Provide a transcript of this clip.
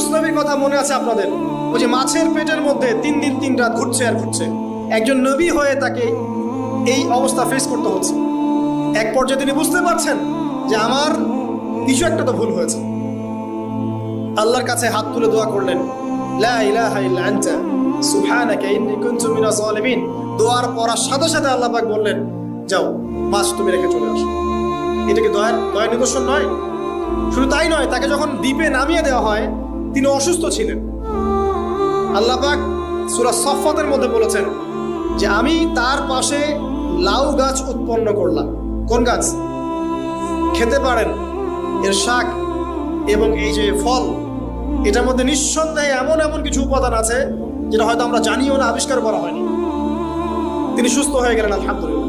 ইউনুস নবীর কথা মনে আছে আপনাদের? ওই যে মাছের পেটের মধ্যে 3 দিন 3 রাত ঘুরছে আর ঘুরছে, একজন নবী হয়ে তাকে এই অবস্থা ফেস করতে হচ্ছে। এক পর্যায়ে তিনি বুঝতে পারছেন যে আমার কিছু একটা তো ভুল হয়েছে। আল্লাহর কাছে হাত তুলে দোয়া করলেন, লা ইলাহা ইল্লা আনতা সুবহানাকা ইন্নী কুনতু মিনাজ জালিমিন। দোয়ার পড়ার সাথে সাথে আল্লাহ পাক বললেন, যাও মাছ তুমি রেখে চলে আসো। এটা কি দয়ার নিদর্শন নয়? শুধু তাই নয়, তাকে যখন দ্বীপে নামিয়ে দেওয়া হয় তিনি অসুস্থ ছিলেন। আল্লাহ পাক সূরা সফফাতের মধ্যে বলেছেন যে আমি তার পাশে লাউ গাছ উৎপন্ন করলাম। কোন গাছ? খেতে পারেন এর শাক এবং এই যে ফল, এটার মধ্যে নিঃসন্দেহে এমন এমন কিছু উপাদান আছে যেটা হয়তো আমরা জানিও না, আবিষ্কার করা হয়নি। তিনি সুস্থ হয়ে গেলেন আলহামদুলিল্লাহ।